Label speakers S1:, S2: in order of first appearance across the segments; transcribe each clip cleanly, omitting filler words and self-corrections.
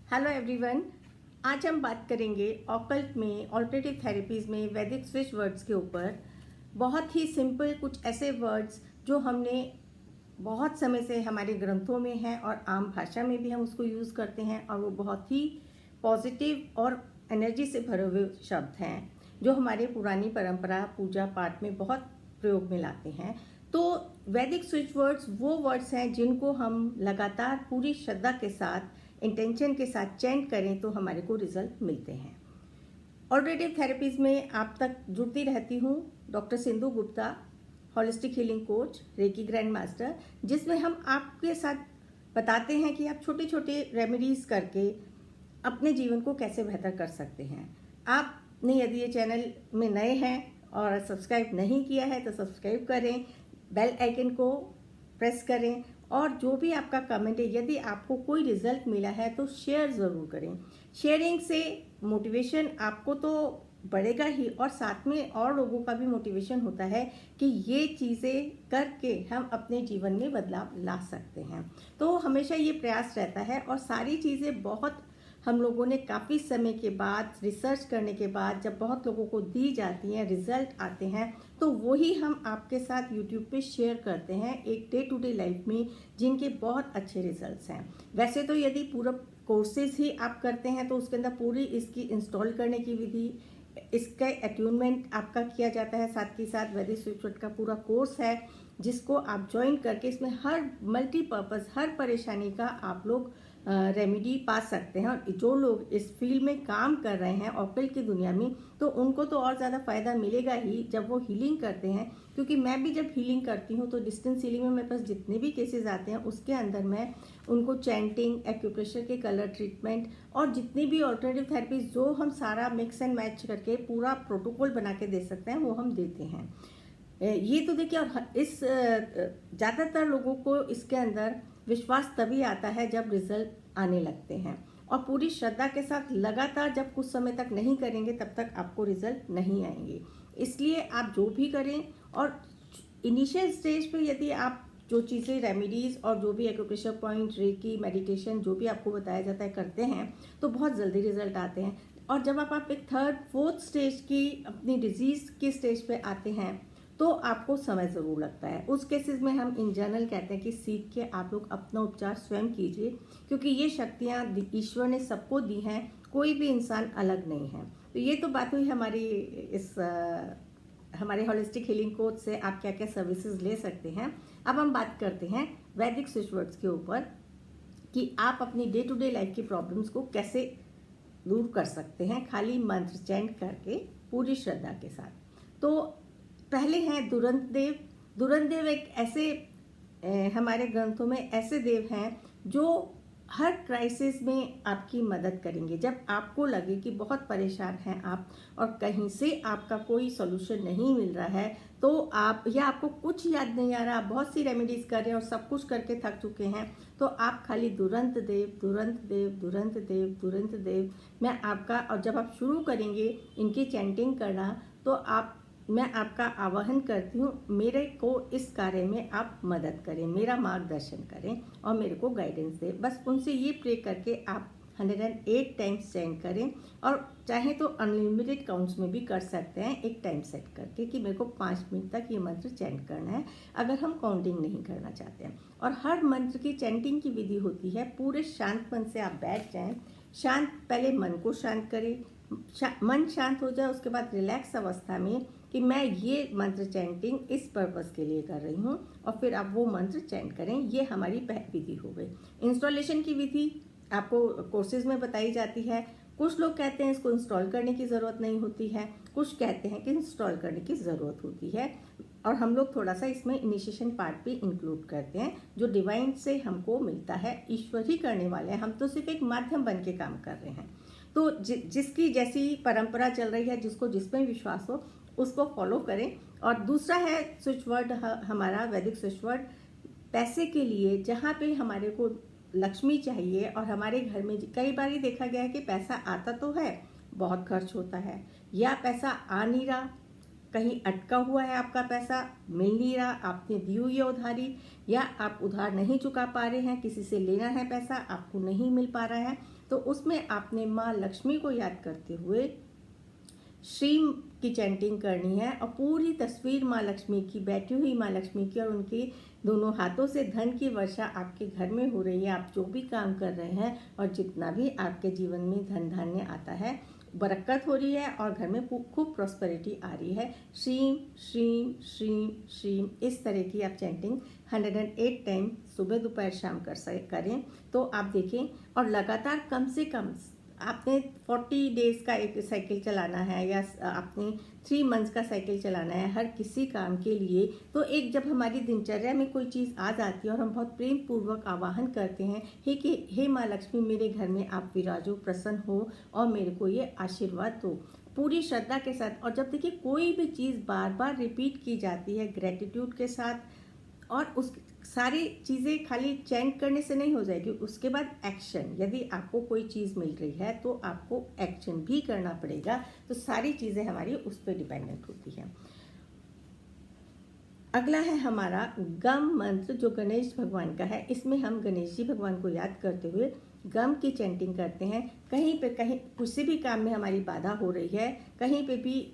S1: Hello everyone. आज हम बात करेंगे ऑकल्ट में ऑल्टरनेटिव थेरेपीज़ में वैदिक स्विच वर्ड्स के ऊपर। बहुत ही सिंपल कुछ ऐसे वर्ड्स जो हमने बहुत समय से हमारे ग्रंथों में हैं और आम भाषा में भी हम उसको यूज़ करते हैं और वो बहुत ही पॉजिटिव और एनर्जी से भरे हुए शब्द हैं जो हमारे पुरानी परंपरा पूजा पाठ में बहुत प्रयोग में लाते हैं। तो वैदिक स्विच वर्ड्स वो वर्ड्स हैं जिनको हम लगातार पूरी श्रद्धा के साथ इंटेंशन के साथ चैंट करें तो हमारे को रिजल्ट मिलते हैं। ऑल्टरनेटिव थेरेपीज़ में आप तक जुड़ती रहती हूँ doctor Sindhu Gupta, holistic healing coach, reiki grand master, जिसमें हम आपके साथ बताते हैं कि आप छोटे छोटे रेमेडीज़ करके अपने जीवन को कैसे बेहतर कर सकते हैं। आपने यदि ये चैनल में नए हैं और सब्सक्राइब नहीं किया है तो सब्सक्राइब करें, बेल आइकन को प्रेस करें और जो भी आपका कमेंट है, यदि आपको कोई रिजल्ट मिला है तो शेयर ज़रूर करें। शेयरिंग से मोटिवेशन आपको तो बढ़ेगा ही और साथ में और लोगों का भी मोटिवेशन होता है कि ये चीज़ें करके हम अपने जीवन में बदलाव ला सकते हैं। तो हमेशा ये प्रयास रहता है और सारी चीज़ें बहुत हम लोगों ने काफ़ी समय के बाद रिसर्च करने के बाद जब बहुत लोगों को दी जाती हैं, रिजल्ट आते हैं, तो वही हम आपके साथ यूट्यूब पे शेयर करते हैं एक डे टू डे लाइफ में जिनके बहुत अच्छे रिजल्ट्स हैं। वैसे तो यदि पूरा कोर्सेज ही आप करते हैं तो उसके अंदर पूरी इसकी इंस्टॉल करने की विधि, इसका अट्यूनमेंट आपका किया जाता है, साथ ही साथ वैदिक स्विच वर्ड का पूरा कोर्स है जिसको आप ज्वाइन करके इसमें हर मल्टीपर्पज़ हर परेशानी का आप लोग रेमेडी पा सकते हैं। और जो लोग इस फील्ड में काम कर रहे हैं ऑकल्ट की दुनिया में, तो उनको तो और ज़्यादा फ़ायदा मिलेगा ही जब वो हीलिंग करते हैं। क्योंकि मैं भी जब हीलिंग करती हूँ तो डिस्टेंस हीलिंग में मेरे पास जितने भी केसेस आते हैं उसके अंदर मैं उनको चैंटिंग, एक्यूप्रेशर के कलर ट्रीटमेंट और जितनी भी ऑल्टरनेटिव थेरेपीज जो हम सारा मिक्स एंड मैच करके पूरा प्रोटोकॉल बना के दे सकते हैं वो हम देते हैं। ये तो देखिए, और इस ज़्यादातर लोगों को इसके अंदर विश्वास तभी आता है जब रिजल्ट आने लगते हैं और पूरी श्रद्धा के साथ लगातार जब कुछ समय तक नहीं करेंगे तब तक आपको रिजल्ट नहीं आएंगे। इसलिए आप जो भी करें और इनिशियल स्टेज पे यदि आप जो चीज़ें रेमेडीज़ और जो भी एक्यूप्रेशर पॉइंट, रेकी, मेडिटेशन जो भी आपको बताया जाता है करते हैं तो बहुत जल्दी रिजल्ट आते हैं। और जब आप एक थर्ड फोर्थ स्टेज की अपनी डिजीज़ की स्टेज पे आते हैं तो आपको समय ज़रूर लगता है। उस केसेस में हम इन जनरल कहते हैं कि सीख के आप लोग अपना उपचार स्वयं कीजिए, क्योंकि ये शक्तियाँ ईश्वर ने सबको दी हैं, कोई भी इंसान अलग नहीं है। तो ये तो बात हुई हमारी इस हमारे होलिस्टिक हीलिंग कोच से आप क्या क्या सर्विसेज ले सकते हैं। अब हम बात करते हैं वैदिक स्विच वर्ड्स के ऊपर कि आप अपनी डे टू डे लाइफ की प्रॉब्लम्स को कैसे दूर कर सकते हैं खाली मंत्र चैंट करके पूरी श्रद्धा के साथ। तो पहले हैं दुरंत देव। दुरंत देव एक ऐसे हमारे ग्रंथों में ऐसे देव हैं जो हर क्राइसिस में आपकी मदद करेंगे। जब आपको लगे कि बहुत परेशान हैं आप और कहीं से आपका कोई सॉल्यूशन नहीं मिल रहा है, तो आप या आपको कुछ याद नहीं आ रहा, आप बहुत सी रेमेडीज कर रहे हैं और सब कुछ करके थक चुके हैं, तो आप खाली दुरंत देव, दुरंत देव, दुरंत देव, दुरंत देव मैं आपका, और जब आप शुरू करेंगे इनकी चैंटिंग करना तो मैं आपका आवाहन करती हूँ मेरे को इस कार्य में आप मदद करें, मेरा मार्गदर्शन करें और मेरे को गाइडेंस दें। बस उनसे ये प्रे करके आप 108 टाइम्स चैंट करें और चाहे तो अनलिमिटेड काउंट्स में भी कर सकते हैं, एक टाइम सेट करके कि मेरे को 5 मिनट तक ये मंत्र चैंट करना है, अगर हम काउंटिंग नहीं करना चाहते हैं। और हर मंत्र की चैंटिंग की विधि होती है, पूरे शांत मन से आप बैठ जाएं, शांत, पहले मन को शांत करें, मन शांत हो जाए, उसके बाद रिलैक्स अवस्था में कि मैं ये मंत्र चैंटिंग इस पर्पस के लिए कर रही हूँ और फिर आप वो मंत्र चैंट करें। ये हमारी विधि हो गई। इंस्टॉलेशन की विधि आपको कोर्सेज में बताई जाती है। कुछ लोग कहते हैं इसको इंस्टॉल करने की ज़रूरत नहीं होती है, कुछ कहते हैं कि इंस्टॉल करने की ज़रूरत होती है, और हम लोग थोड़ा सा इसमें इनिशिएशन पार्ट भी इंक्लूड करते हैं जो डिवाइन से हमको मिलता है। ईश्वर ही करने वाले हैं, हम तो सिर्फ एक माध्यम बन के काम कर रहे हैं। तो जिसकी जैसी परंपरा चल रही है, जिसको जिसमें विश्वास हो उसको फॉलो करें। और दूसरा है स्विच वर्ड, हमारा वैदिक स्विच वर्ड पैसे के लिए, जहाँ पे हमारे को लक्ष्मी चाहिए और हमारे घर में कई बार ही देखा गया है कि पैसा आता तो है, बहुत खर्च होता है, या पैसा आ नहीं रहा, कहीं अटका हुआ है, आपका पैसा मिल नहीं रहा, आपने दी हुई है उधारी, या आप उधार नहीं चुका पा रहे हैं, किसी से लेना है पैसा, आपको नहीं मिल पा रहा है, तो उसमें आपने माँ लक्ष्मी को याद करते हुए श्रीम की चैंटिंग करनी है और पूरी तस्वीर माँ लक्ष्मी की, बैठी हुई माँ लक्ष्मी की, और उनके दोनों हाथों से धन की वर्षा आपके घर में हो रही है। आप जो भी काम कर रहे हैं और जितना भी आपके जीवन में धन धान्य आता है, बरकत हो रही है और घर में खूब प्रॉस्पेरिटी आ रही है। श्रीम श्रीम श्रीम श्रीम, इस तरह की आप चैंटिंग 108 टाइम सुबह दोपहर शाम करें तो आप देखें। और लगातार कम से कम आपने 40 डेज का एक साइकिल चलाना है या आपने 3 मंथ्स का साइकिल चलाना है हर किसी काम के लिए। तो एक जब हमारी दिनचर्या में कोई चीज़ आ जाती है और हम बहुत प्रेम पूर्वक आवाहन करते हैं, हे माँ लक्ष्मी मेरे घर में आप विराजो, प्रसन्न हो और मेरे को ये आशीर्वाद दो, पूरी श्रद्धा के साथ। और जब देखिए कोई भी चीज़ बार बार रिपीट की जाती है ग्रेटिट्यूड के साथ, और उस सारी चीज़ें खाली चैंट करने से नहीं हो जाएगी, उसके बाद एक्शन, यदि आपको कोई चीज़ मिल रही है तो आपको एक्शन भी करना पड़ेगा। तो सारी चीज़ें हमारी उस पर डिपेंडेंट होती हैं। अगला है हमारा गम मंत्र, जो गणेश भगवान का है। इसमें हम गणेश जी भगवान को याद करते हुए गम की चैंटिंग करते हैं। कहीं किसी भी काम में हमारी बाधा हो रही है, कहीं पे भी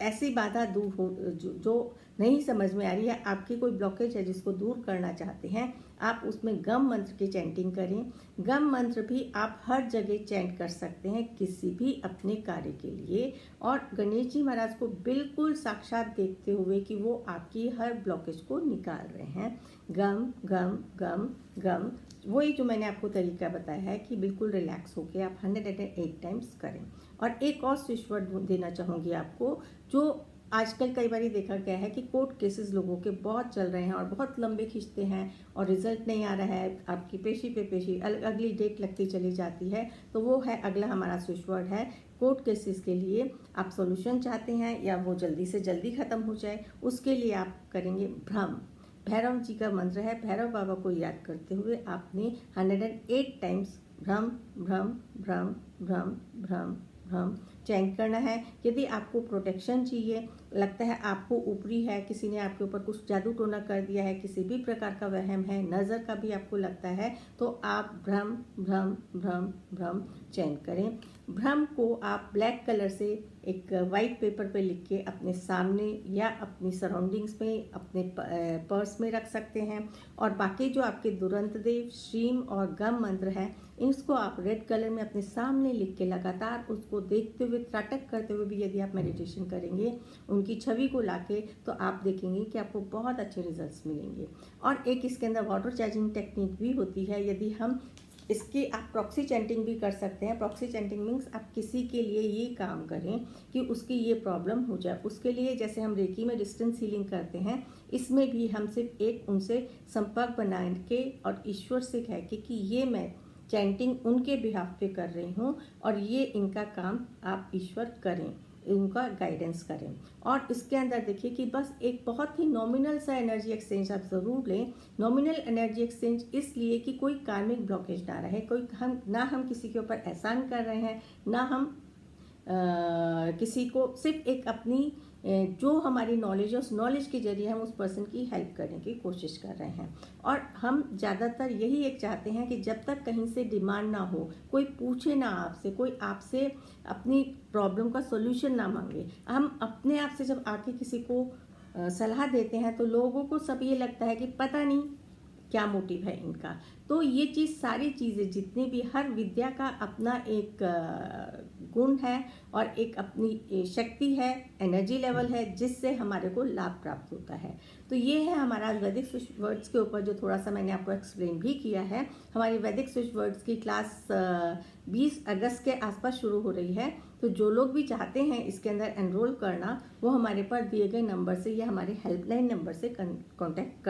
S1: ऐसी बाधा दूर हो जो नहीं समझ में आ रही है, आपकी कोई ब्लॉकेज है जिसको दूर करना चाहते हैं, आप उसमें गम मंत्र की चैंटिंग करें। गम मंत्र भी आप हर जगह चैंट कर सकते हैं किसी भी अपने कार्य के लिए, और गणेश जी महाराज को बिल्कुल साक्षात देखते हुए कि वो आपकी हर ब्लॉकेज को निकाल रहे हैं। गम गम गम गम, वही जो मैंने आपको तरीका बताया है कि बिल्कुल रिलैक्स होकर आप 108 टाइम्स करें। और एक और स्विच वर्ड देना चाहूँगी आपको, जो आजकल कई बार देखा गया है कि कोर्ट केसेस लोगों के बहुत चल रहे हैं और बहुत लंबे खींचते हैं और रिजल्ट नहीं आ रहा है, आपकी पेशी पे पेशी अगली डेट लगती चली जाती है। तो वो है अगला हमारा स्विच वर्ड है कोर्ट केसेस के लिए। आप सॉल्यूशन चाहते हैं या वो जल्दी से जल्दी ख़त्म हो जाए, उसके लिए आप करेंगे भ्रम। भैरव जी का मंत्र है, भैरव बाबा को याद करते हुए आपने 108 टाइम्स भ्रम भ्रम भ्रम भ्रम भ्रम भ्रम चैंट करना है। यदि आपको प्रोटेक्शन चाहिए, लगता है आपको ऊपरी है, किसी ने आपके ऊपर कुछ जादू टोना कर दिया है, किसी भी प्रकार का वहम है, नज़र का भी आपको लगता है, तो आप भ्रम भ्रम भ्रम भ्रम चैंट करें। भ्रम को आप ब्लैक कलर से एक वाइट पेपर पे लिख के अपने सामने या अपनी सराउंडिंग्स में, अपने पर्स में रख सकते हैं। और बाकी जो आपके दुरंत देव, श्रीम और गम मंत्र है, इसको आप रेड कलर में अपने सामने लिख के लगातार उसको देखते हुए, त्राटक करते हुए भी यदि आप मेडिटेशन करेंगे, उनकी छवि को लाके, तो आप देखेंगे कि आपको बहुत अच्छे रिजल्ट्स मिलेंगे। और एक इसके अंदर वाटर चार्जिंग टेक्निक भी होती है। यदि हम इसकी आप प्रॉक्सी चैंटिंग भी कर सकते हैं। प्रॉक्सी चैंटिंग मीन्स आप किसी के लिए ये काम करें कि उसकी ये प्रॉब्लम हो जाए। उसके लिए जैसे हम रेकी में डिस्टेंस हीलिंग करते हैं, इसमें भी हम सिर्फ एक उनसे संपर्क बना के और ईश्वर से कह के कि ये मैं चैंटिंग उनके बिहाफ पे कर रही हूँ और ये इनका काम आप ईश्वर करें, उनका गाइडेंस करें। और इसके अंदर देखिए कि बस एक बहुत ही नॉमिनल सा एनर्जी एक्सचेंज आप ज़रूर लें। नॉमिनल एनर्जी एक्सचेंज इसलिए कि कोई कार्मिक ब्लॉकेज ना रहे, हम किसी के ऊपर एहसान कर रहे हैं, ना हम किसी को, सिर्फ एक अपनी जो हमारी नॉलेज है उस नॉलेज के जरिए हम उस पर्सन की हेल्प करने की कोशिश कर रहे हैं। और हम ज़्यादातर यही एक चाहते हैं कि जब तक कहीं से डिमांड ना हो, कोई पूछे ना आपसे, कोई आपसे अपनी प्रॉब्लम का सोल्यूशन ना मांगे, हम अपने आप से जब आके किसी को सलाह देते हैं तो लोगों को सब ये लगता है कि पता नहीं क्या मोटिव है इनका। तो ये चीज़, सारी चीज़ें जितनी भी, हर विद्या का अपना एक गुण है और एक अपनी शक्ति है, एनर्जी लेवल है, जिससे हमारे को लाभ प्राप्त होता है। तो ये है हमारा वैदिक स्विच वर्ड्स के ऊपर जो थोड़ा सा मैंने आपको एक्सप्लेन भी किया है। हमारी वैदिक स्विच वर्ड्स की क्लास 20 अगस्त के आसपास शुरू हो रही है। तो जो लोग भी चाहते हैं इसके अंदर एनरोल करना, वो हमारे पर दिए गए नंबर से या हमारे हेल्पलाइन नंबर से कॉन्टैक्ट कर